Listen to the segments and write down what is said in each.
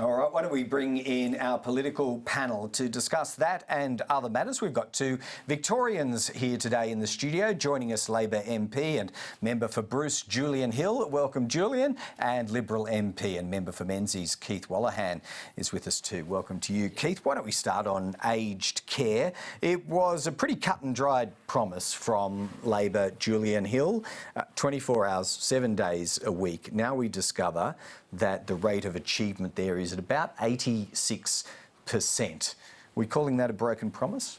All right, why don't we bring in our political panel to discuss that and other matters. We've got two Victorians here today in the studio. Joining us, Labor MP and member for Bruce, Julian Hill. Welcome, Julian. And Liberal MP and member for Menzies, Keith Wolahan, is with us too. Welcome to you, Keith. Why don't we start on aged care? It was a pretty cut and dried promise from Labor, Julian Hill. 24 hours, 7 days a week. Now we discover that the rate of achievement there is at about 86%. We're calling that a broken promise?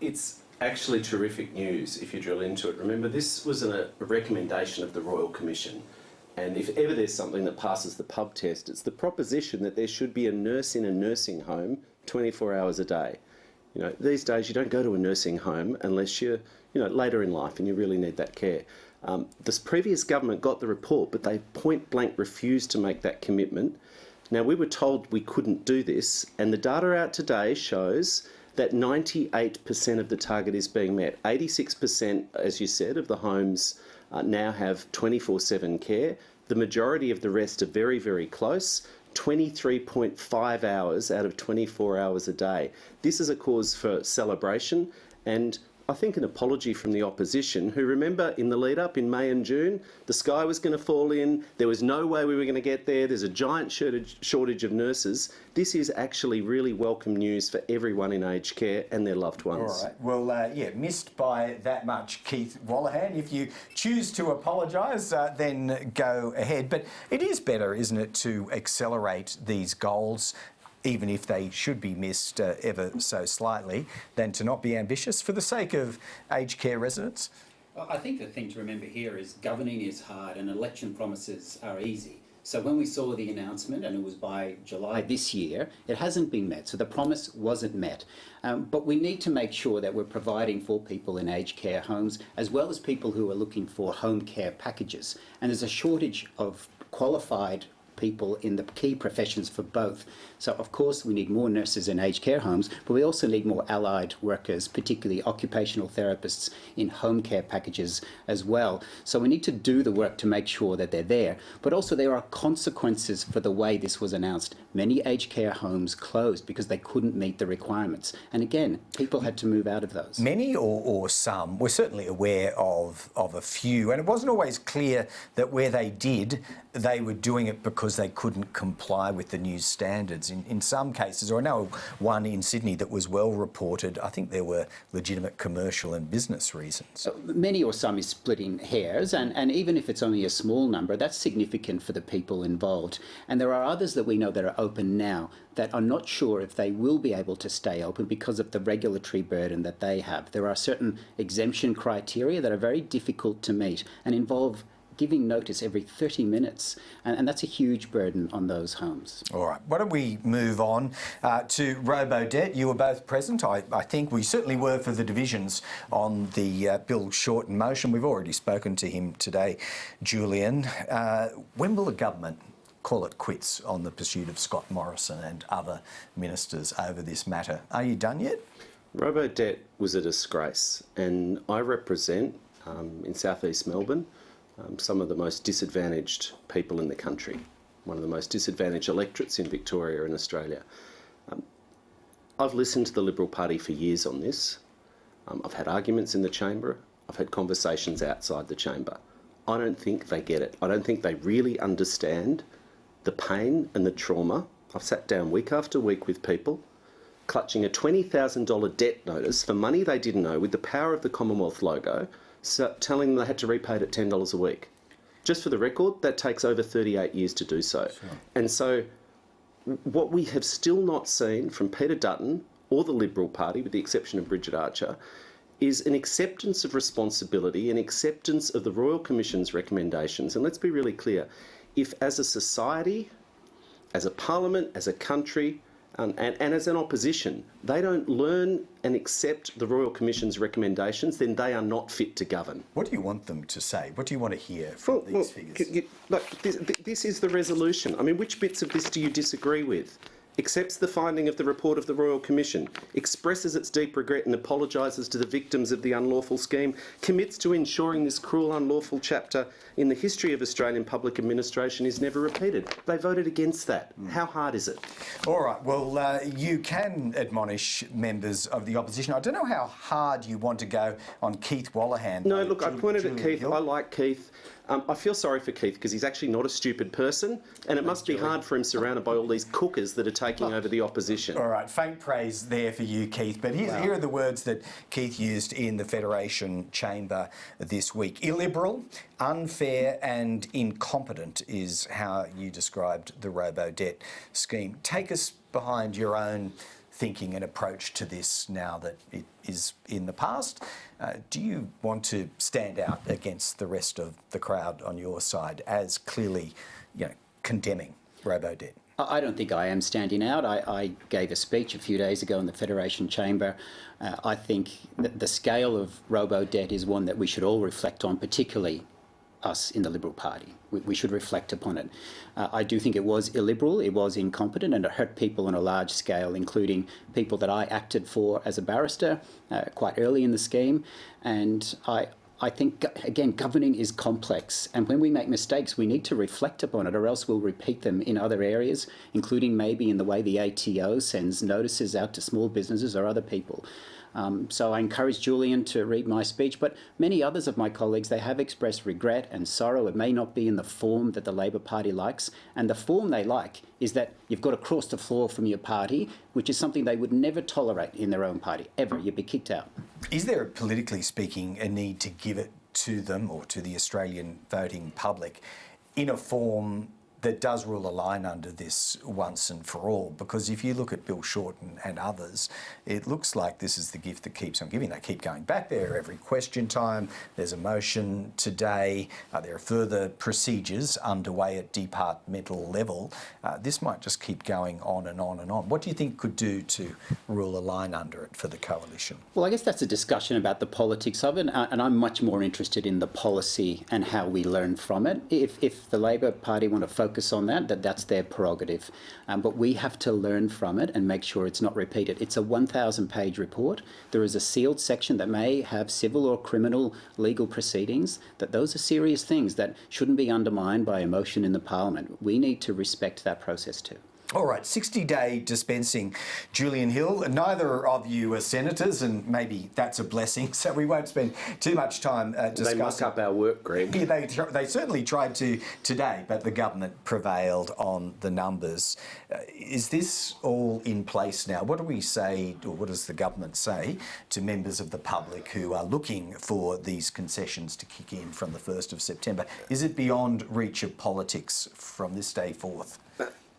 It's actually terrific news if you drill into it. Remember, this was a recommendation of the Royal Commission, and if ever there's something that passes the pub test, it's the proposition that there should be a nurse in a nursing home 24 hours a day. You know, these days you don't go to a nursing home unless you're, later in life and you really need that care. This previous government got the report, but they point blank refused to make that commitment. Now, we were told we couldn't do this, and the data out today shows that 98% of the target is being met. 86%, as you said, of the homes now have 24/7 care. The majority of the rest are very, very close. 23.5 hours out of 24 hours a day. This is a cause for celebration, and I think an apology from the opposition, who, remember, in the lead up in May and June, the sky was going to fall in, there was no way we were going to get there, there's a giant shortage of nurses. This is actually really welcome news for everyone in aged care and their loved ones. All right, well, missed by that much, Keith Wolahan. If you choose to apologise, then go ahead. But it is better, isn't it, to accelerate these goals, even if they should be missed ever so slightly, than to not be ambitious for the sake of aged care residents? Well, I think the thing to remember here is governing is hard and election promises are easy. So when we saw the announcement, and it was by July this year, it hasn't been met. So the promise wasn't met. But we need to make sure that we're providing for people in aged care homes, as well as people who are looking for home care packages. And there's a shortage of qualified people in the key professions for both. So of course we need more nurses in aged care homes, but we also need more allied workers, particularly occupational therapists in home care packages as well. So we need to do the work to make sure that they're there, but also there are consequences for the way this was announced. Many aged care homes closed because they couldn't meet the requirements. And again, people had to move out of those. Many or some? We're certainly aware of a few, and it wasn't always clear that where they did, they were doing it because they couldn't comply with the new standards. In some cases, or I know one in Sydney that was well reported, I think there were legitimate commercial and business reasons. Many or some is splitting hairs, and even if it's only a small number, that's significant for the people involved. And there are others that we know that are open now that are not sure if they will be able to stay open because of the regulatory burden that they have. There are certain exemption criteria that are very difficult to meet and involve giving notice every 30 minutes, and that's a huge burden on those homes. All right, why don't we move on to Robodebt? You were both present. I think we certainly were for the divisions on the Bill Shorten motion. We've already spoken to him today, Julian. When will the government call it quits on the pursuit of Scott Morrison and other ministers over this matter? Are you done yet? Robodebt was a disgrace, and I represent, in southeast Melbourne, some of the most disadvantaged people in the country, one of the most disadvantaged electorates in Victoria and Australia. I've listened to the Liberal Party for years on this. I've had arguments in the chamber. I've had conversations outside the chamber. I don't think they get it. I don't think they really understand the pain and the trauma. I've sat down week after week with people clutching a $20,000 debt notice for money they didn't owe with the power of the Commonwealth logo, so telling them they had to repay it at $10 a week. Just for the record, that takes over 38 years to do so. Sure. And so what we have still not seen from Peter Dutton or the Liberal Party, with the exception of Bridget Archer, is an acceptance of responsibility, an acceptance of the Royal Commission's recommendations. And let's be really clear, if as a society, as a parliament, as a country, and as an opposition, they don't learn and accept the Royal Commission's recommendations, then they are not fit to govern. What do you want them to say? What do you want to hear from these figures? Look, this is the resolution. I mean, which bits of this do you disagree with? accepts the finding of the report of the Royal Commission, expresses its deep regret and apologises to the victims of the unlawful scheme, commits to ensuring this cruel, unlawful chapter in the history of Australian public administration is never repeated. They voted against that. How hard is it? All right, well, you can admonish members of the opposition. I don't know how hard you want to go on Keith Wallahan. No, look, I pointed at Julian Keith. Hill. I like Keith. I feel sorry for Keith because he's actually not a stupid person, and it must be hard for him surrounded by all these cookers that are taking over the opposition. All right, faint praise there for you, Keith. But here are the words that Keith used in the Federation Chamber this week. Illiberal, unfair and incompetent is how you described the robo-debt scheme. Take us behind your own thinking and approach to this now that it is in the past. Do you want to stand out against the rest of the crowd on your side as clearly, condemning robo-debt? I don't think I am standing out. I gave a speech a few days ago in the Federation Chamber. I think that the scale of robo-debt is one that we should all reflect on, particularly us in the Liberal Party. We should reflect upon it. I do think it was illiberal, it was incompetent, and it hurt people on a large scale, including people that I acted for as a barrister quite early in the scheme. And I think, again, governing is complex, and when we make mistakes, we need to reflect upon it, or else we'll repeat them in other areas, including maybe in the way the ATO sends notices out to small businesses or other people. So I encourage Julian to read my speech, but many others of my colleagues, they have expressed regret and sorrow. It may not be in the form that the Labor Party likes, and the form they like is that you've got to cross the floor from your party, which is something they would never tolerate in their own party, ever. You'd be kicked out. Is there, politically speaking, a need to give it to them or to the Australian voting public in a form that does rule a line under this once and for all? Because if you look at Bill Shorten and others, it looks like this is the gift that keeps on giving. They keep going back there every question time. There's a motion today. There are further procedures underway at departmental level. This might just keep going on and on and on. What do you think could do to rule a line under it for the coalition? Well, I guess that's a discussion about the politics of it, and I'm much more interested in the policy and how we learn from it. If the Labor Party want to focus on that's their prerogative. But we have to learn from it and make sure it's not repeated. It's a 1,000-page report. There is a sealed section that may have civil or criminal legal proceedings. Those are serious things that shouldn't be undermined by emotion in the Parliament. We need to respect that process too. All right, 60-day dispensing. Julian Hill, neither of you are senators, and maybe that's a blessing, so we won't spend too much time discussing. They muck up our work, Greg. Yeah, they certainly tried to today, but the government prevailed on the numbers. Is this all in place now? What do we say, or what does the government say to members of the public who are looking for these concessions to kick in from the 1st of September? Is it beyond reach of politics from this day forth?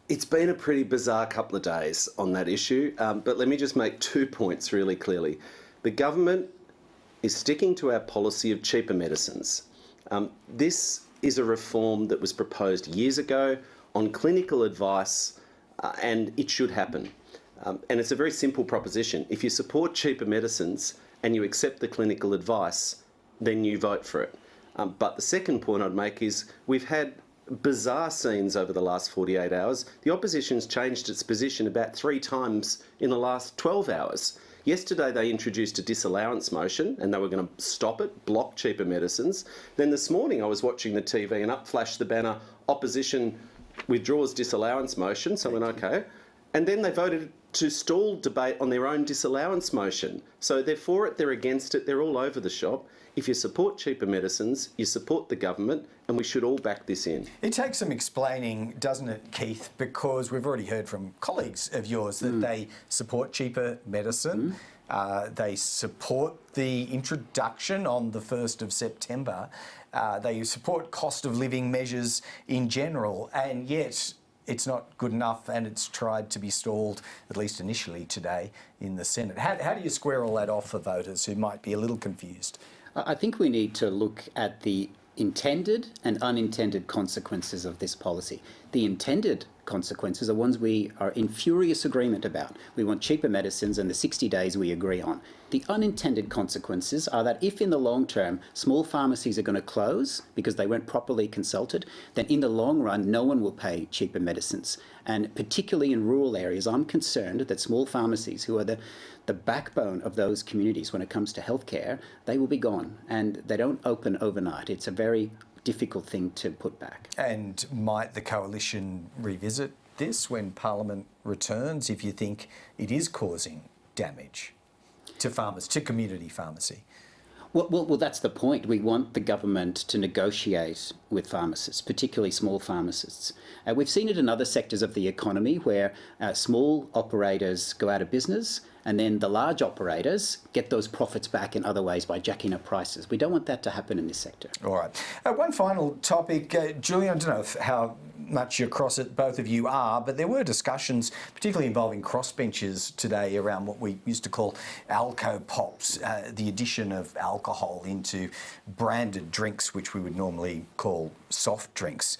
It's been a pretty bizarre couple of days on that issue, but let me just make 2 points really clearly. The government is sticking to our policy of cheaper medicines. This is a reform that was proposed years ago on clinical advice, and it should happen. And it's a very simple proposition. If you support cheaper medicines and you accept the clinical advice, then you vote for it. But the second point I'd make is we've had bizarre scenes over the last 48 hours. The opposition's changed its position about 3 times in the last 12 hours. Yesterday they introduced a disallowance motion and they were going to stop it, block cheaper medicines. Then this morning I was watching the TV and up flashed the banner, opposition withdraws disallowance motion, so I went okay. And then they voted to stall debate on their own disallowance motion. So they're for it, they're against it, they're all over the shop. If you support cheaper medicines, you support the government, and we should all back this in. It takes some explaining, doesn't it, Keith? Because we've already heard from colleagues of yours that they support cheaper medicine. They support the introduction on the 1st of September. They support cost of living measures in general, and yet it's not good enough, and it's tried to be stalled, at least initially today, in the Senate. How do you square all that off for voters who might be a little confused? I think we need to look at the intended and unintended consequences of this policy. The intended consequences are ones we are in furious agreement about. We want cheaper medicines and the 60 days we agree on. The unintended consequences are that if in the long term small pharmacies are going to close because they weren't properly consulted, then in the long run no one will pay cheaper medicines. And particularly in rural areas, I'm concerned that small pharmacies, who are the backbone of those communities when it comes to healthcare, they will be gone, and they don't open overnight. It's a very difficult thing to put back. And might the coalition revisit this when Parliament returns if you think it is causing damage to farmers, to community pharmacy? Well, that's the point. We want the government to negotiate with pharmacists, particularly small pharmacists. We've seen it in other sectors of the economy where small operators go out of business and then the large operators get those profits back in other ways by jacking up prices. We don't want that to happen in this sector. All right. One final topic. Julian, I don't know how much across it both of you are, but there were discussions, particularly involving crossbenchers today, around what we used to call Alco Pops, the addition of alcohol into branded drinks, which we would normally call soft drinks.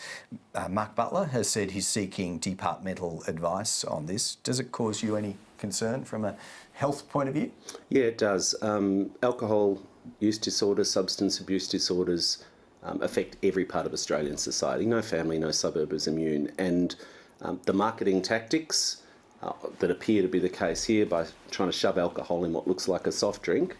Mark Butler has said he's seeking departmental advice on this. Does it cause you any concern from a health point of view? Yeah, it does. Alcohol use disorders, substance abuse disorders affect every part of Australian society. No family, no suburb is immune. And the marketing tactics that appear to be the case here by trying to shove alcohol in what looks like a soft drink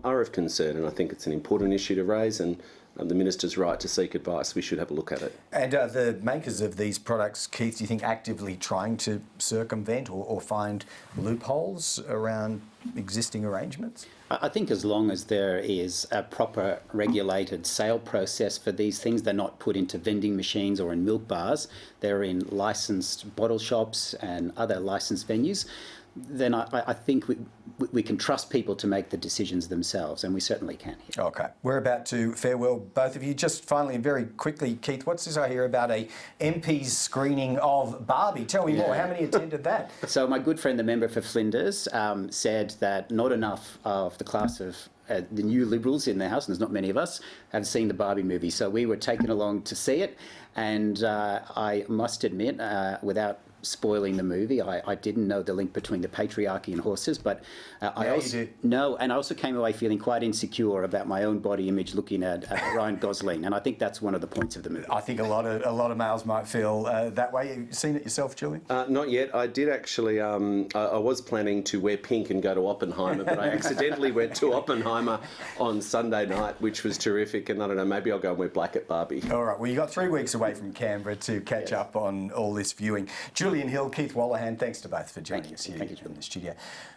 are of concern. And I think it's an important issue to raise, and the Minister's right to seek advice. We should have a look at it. And are the makers of these products, Keith, do you think actively trying to circumvent or find loopholes around existing arrangements? I think as long as there is a proper regulated sale process for these things, they're not put into vending machines or in milk bars, they're in licensed bottle shops and other licensed venues, then I think we can trust people to make the decisions themselves, and we certainly can here. OK. We're about to farewell both of you. Just finally and very quickly, Keith, what's this I hear about a MP's screening of Barbie? Tell me more. How many attended that? So my good friend, the member for Flinders, said that not enough of the class of the new Liberals in the House, and there's not many of us, have seen the Barbie movie. So we were taken along to see it, and I must admit, without spoiling the movie, I didn't know the link between the patriarchy and horses, but I also came away feeling quite insecure about my own body image looking at Ryan Gosling, and I think that's one of the points of the movie. I think a lot of males might feel that way. You've seen it yourself, Julian? Not yet. I did actually. I was planning to wear pink and go to Oppenheimer, but I accidentally went to Oppenheimer on Sunday night, which was terrific. And I don't know, maybe I'll go and wear black at Barbie. All right. Well, you've got 3 weeks away from Canberra to catch up on all this viewing. Julian Hill, Keith Wolahan, thanks to both for joining us here in the studio.